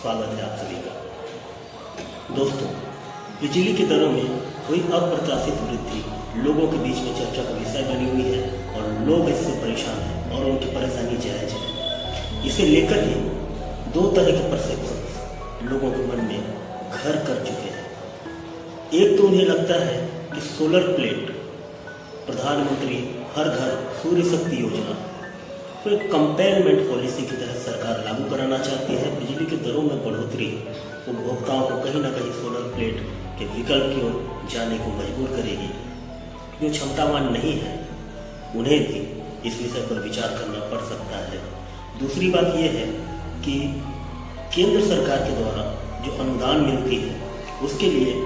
स्वागत है आप सभी का। दोस्तों, बिजली की दरों में हुई अप्रत्याशित वृद्धि लोगों के बीच में चर्चा का विषय बनी हुई है और लोग इससे परेशान हैं और उनकी परेशानी जायज है। इसे लेकर ही दो तरह के परसेप्शन लोगों के मन में घर कर चुके हैं। एक तो उन्हें लगता है कि सोलर प्लेट, प्रधानमंत्री हर घर सूर्य शक्ति योजना तो एक कंपेयरमेंट पॉलिसी की तहत सरकार लागू कराना चाहती है। बिजली की दरों में बढ़ोतरी उपभोक्ताओं को कहीं ना कहीं सोलर प्लेट के विकल्प की ओर जाने को मजबूर करेगी। जो क्षमतावान नहीं है उन्हें भी इस विषय पर विचार करना पड़ सकता है। दूसरी बात यह है कि केंद्र सरकार के द्वारा जो अनुदान मिलती है उसके लिए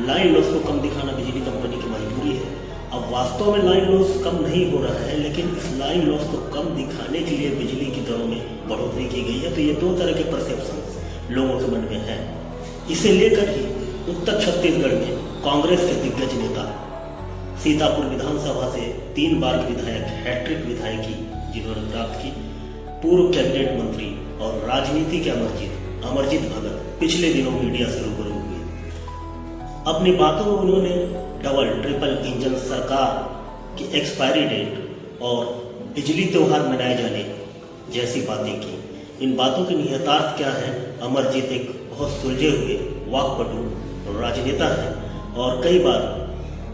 लाइन लॉस को कम दिखाना बिजली कंपनी की मजबूरी है। अब वास्तव में लाइन लॉस कम नहीं हो रहा है, लेकिन इस लाइन लॉस को कम दिखाने के लिए बिजली की दरों में बढ़ोतरी की गई है। तो ये दो तरह के परसेप्शन लोगों के मन में है। इसे लेकर ही उत्तर छत्तीसगढ़ में कांग्रेस के दिग्गज नेता, सीतापुर विधानसभा से 3 बार के विधायक, हैट्रिक विधायकी जिन्होंने प्राप्त की, पूर्व कैबिनेट मंत्री और राजनीति के अमरजीत भगत पिछले दिनों मीडिया से रूबरू हुए। अपनी बातों में उन्होंने डबल ट्रिपल इंजन सरकार की एक्सपायरी डेट और बिजली त्योहार मनाए जाने जैसी बातें की। इन बातों के निहितार्थ क्या है? अमरजीत एक बहुत सुलझे हुए वाक्पटु और राजनेता है और कई बार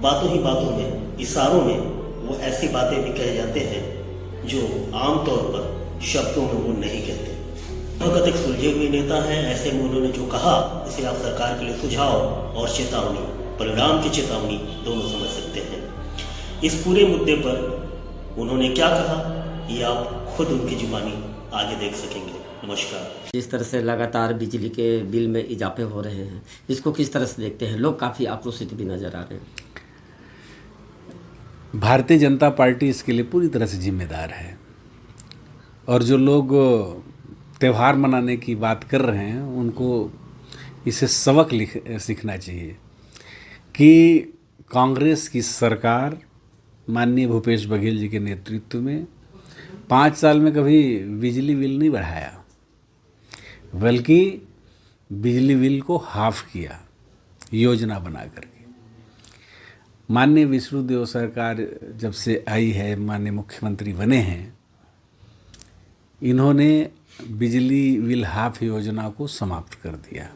बातों ही बातों में, इशारों में वो ऐसी बातें भी कह जाते हैं जो आमतौर पर शब्दों में वो नहीं कहते। भगत एक सुलझे हुए नेता हैं। ऐसे में उन्होंने जो कहा इसे आप सरकार के लिए सुझाव और चेतावनी, परिणाम की चेतावनी दोनों समझ सकते हैं। इस पूरे मुद्दे पर उन्होंने क्या कहा ये आप खुद उनकी जुबानी आगे देख सकेंगे। नमस्कार। जिस तरह से लगातार बिजली के बिल में इजाफे हो रहे हैं, इसको किस तरह से देखते हैं? लोग काफ़ी आक्रोशित भी नजर आ रहे हैं। भारतीय जनता पार्टी इसके लिए पूरी तरह से जिम्मेदार है और जो लोग त्यौहार मनाने की बात कर रहे हैं उनको इसे सबक सीखना चाहिए कि कांग्रेस की सरकार माननीय भूपेश बघेल जी के नेतृत्व में 5 साल में कभी बिजली बिल नहीं बढ़ाया, बल्कि बिजली बिल को हाफ किया योजना बना करके। माननीय विष्णुदेव सरकार जब से आई है, माननीय मुख्यमंत्री बने हैं, इन्होंने बिजली बिल हाफ योजना को समाप्त कर दिया।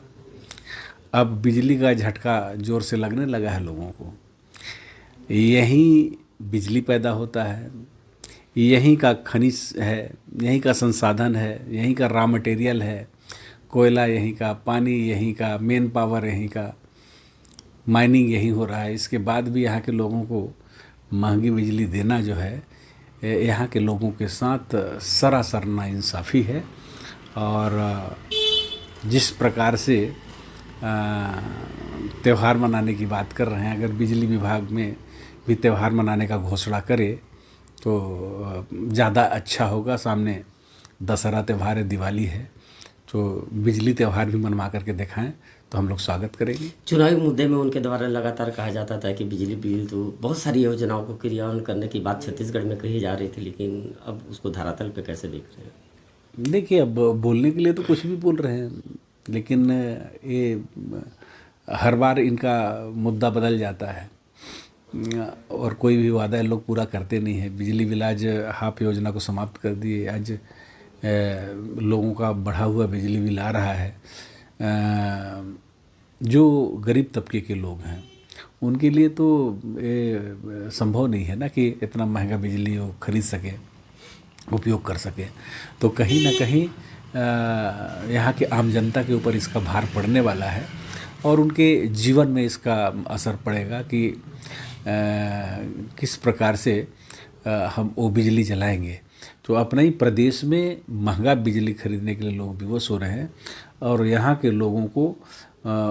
अब बिजली का झटका जोर से लगने लगा है लोगों को। यहीं बिजली पैदा होता है, यहीं का खनिज है, यहीं का संसाधन है, यहीं का रॉ मटेरियल है, कोयला यहीं का, पानी यहीं का, मेन पावर यहीं का, माइनिंग यहीं हो रहा है। इसके बाद भी यहाँ के लोगों को महंगी बिजली देना जो है यहाँ के लोगों के साथ सरासर नाइंसाफ़ी है। और जिस प्रकार से त्यौहार मनाने की बात कर रहे हैं, अगर बिजली विभाग में भी त्यौहार मनाने का घोषणा करे तो ज़्यादा अच्छा होगा। सामने दशहरा त्यौहार है, दिवाली है, तो बिजली त्यौहार भी मनवा करके दिखाएं तो हम लोग स्वागत करेंगे। चुनावी मुद्दे में उनके द्वारा लगातार कहा जाता था कि बिजली बिल, तो बहुत सारी योजनाओं को क्रियान्वयन करने की बात छत्तीसगढ़ में कही जा रही थी, लेकिन अब उसको धरातल पे कैसे देख रहे हैं? देखिए, अब बोलने के लिए तो कुछ भी बोल रहे हैं, लेकिन ये हर बार इनका मुद्दा बदल जाता है और कोई भी वादा लोग पूरा करते नहीं है। बिजली बिल आज हाफ योजना को समाप्त कर दिए। आज लोगों का बढ़ा हुआ बिजली बिल आ रहा है। जो गरीब तबके के लोग हैं उनके लिए तो ये संभव नहीं है ना कि इतना महंगा बिजली वो खरीद सके, उपयोग कर सके। तो कहीं ना कहीं यहाँ के आम जनता के ऊपर इसका भार पड़ने वाला है और उनके जीवन में इसका असर पड़ेगा कि किस प्रकार से हम वो बिजली जलाएंगे। तो अपने ही प्रदेश में महंगा बिजली खरीदने के लिए लोग विवश हो रहे हैं और यहाँ के लोगों को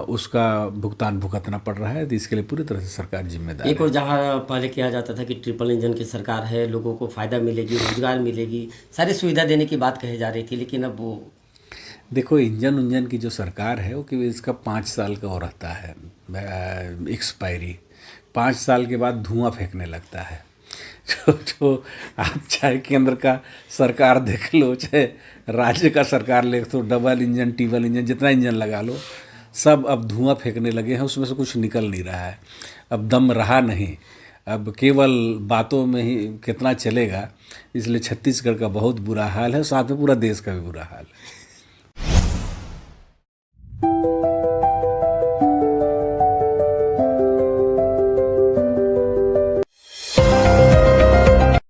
उसका भुगतान भुगतना पड़ रहा है। तो इसके लिए पूरी तरह से सरकार जिम्मेदार है। एक और जहाँ पहले किया जाता था कि ट्रिपल इंजन की सरकार है, लोगों को फ़ायदा मिलेगी, रोजगार मिलेगी, सारी सुविधा देने की बात कही जा रही थी, लेकिन अब वो देखो, इंजन की जो सरकार है वो कि इसका 5 साल का हो रहता है एक्सपायरी। 5 साल के बाद धुआं फेंकने लगता है। जो आप चाहे केंद्र का सरकार देख लो, चाहे राज्य का सरकार ले, तो डबल इंजन ट्रिपल इंजन जितना इंजन लगा लो, सब अब धुआं फेंकने लगे हैं, उसमें से कुछ निकल नहीं रहा है, अब दम रहा नहीं, अब केवल बातों में ही कितना चलेगा। इसलिए छत्तीसगढ़ का बहुत बुरा हाल है, साथ में पूरा देश का भी बुरा हाल है।